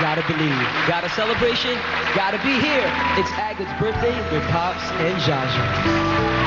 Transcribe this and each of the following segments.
gotta believe. Got a celebration, gotta be here. It's Agate's birthday with Pops and Jaja.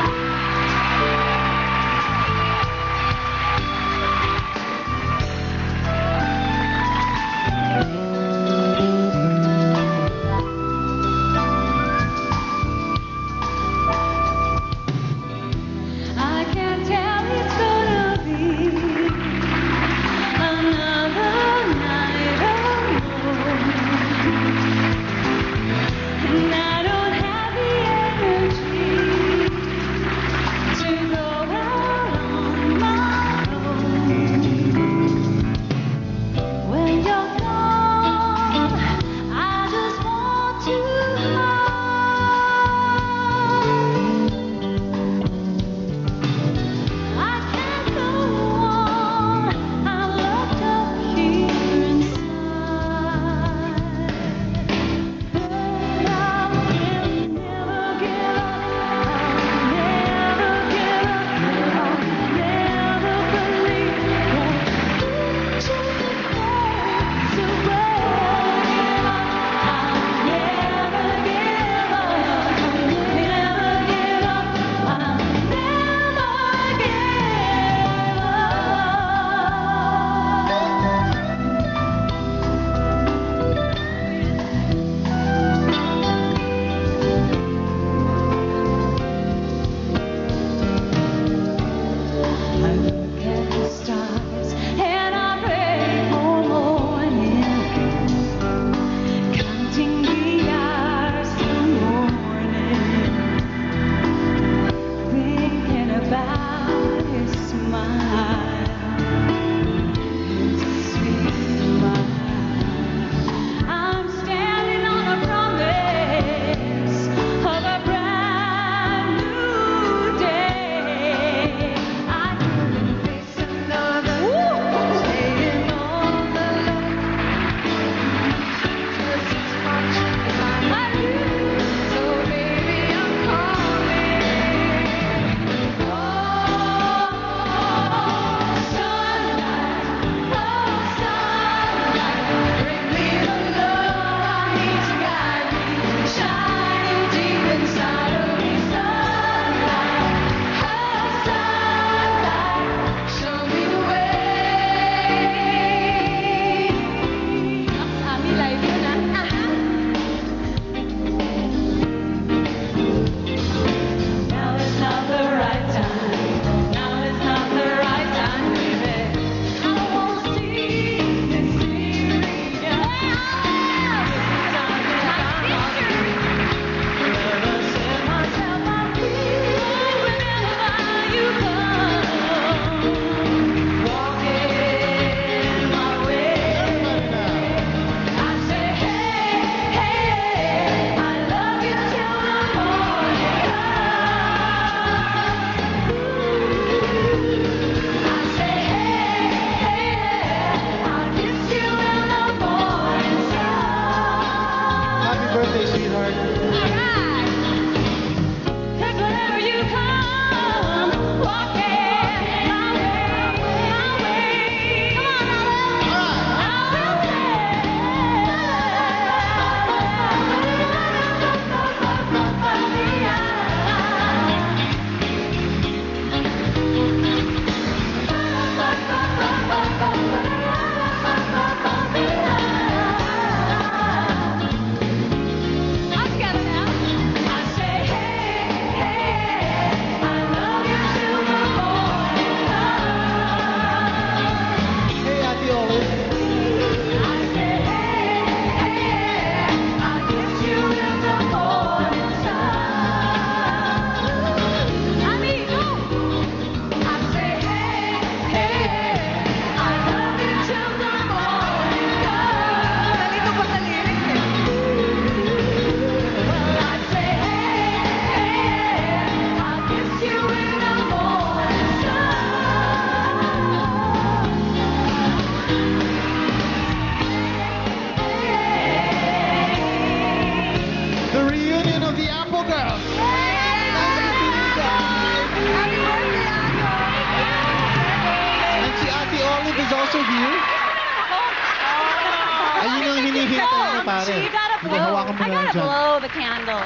hihintay niya, pare. You gotta Hindi, blow. hawakan mo I na lang gotta dyan. blow the candle.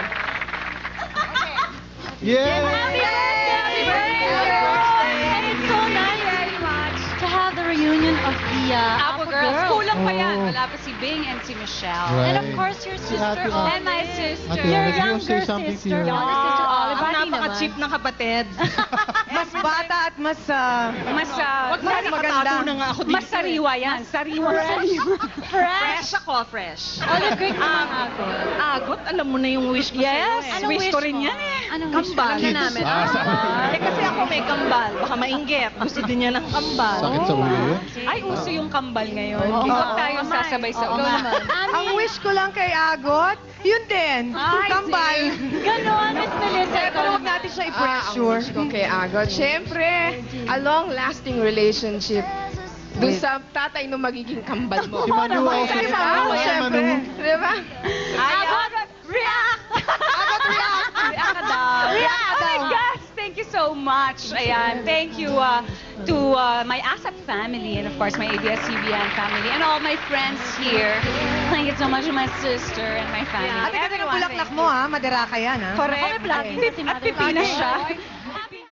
Yeah! Happy birthday! And it's so nice to have the reunion of the Apo girls. Kulang pa yan. Oh. Wala pa si Bing and si Michelle. Right. And of course, your Si sister, Ate Olive. And my sister. Ate, Your Olive, you younger say something to sister, your- younger sister, Olive. Ang Bati napaka-cheap naman. ng kapatid. Mas bata at mas Wag na maganda. na nga ako dito. Mas sariwa yan. Sariwa. Fresh ako, fresh. Olive, great naman ako. Agot, alam mo na yung wish ko Yes. sa'yo eh. Anong wish wish ko rin mo? yan eh. Anong wish mo? Kambal. Kids. namin. Sabi. Eh kasi ako may kambal. Baka mainggit. Gusto din niya ng kambal. Sakit sa ulo yun. Ay, uso yung kambal ngayon. Oo. Huwag Oo. tayo sasabay sa Oo ulo. naman. Ang wish ko lang kay Agot, yun din. Kambal. Ganon, Miss Melissa. Pero huwag natin siya i-pressure. Ang wish ko kay Agot, syempre, a long-lasting relationship. Doon sa tatay nung magiging kambal mo. Si Manu ako. Si Si Manu, Manu. syempre. Di ba? Agot, react! Agot, react! React ka daw. React ka Oh my daw. gosh, thank you so much. Ayan, thank you to my ASAP family and of course my ABS-CBN family and all my friends here. Thank you so much to my sister and my family. Ate, ganda ng Everyone, bulaklak thank mo you. ha. Madara ka yan ha. Correct. Kami vlogging At si Mother pipila Vlogger. siya.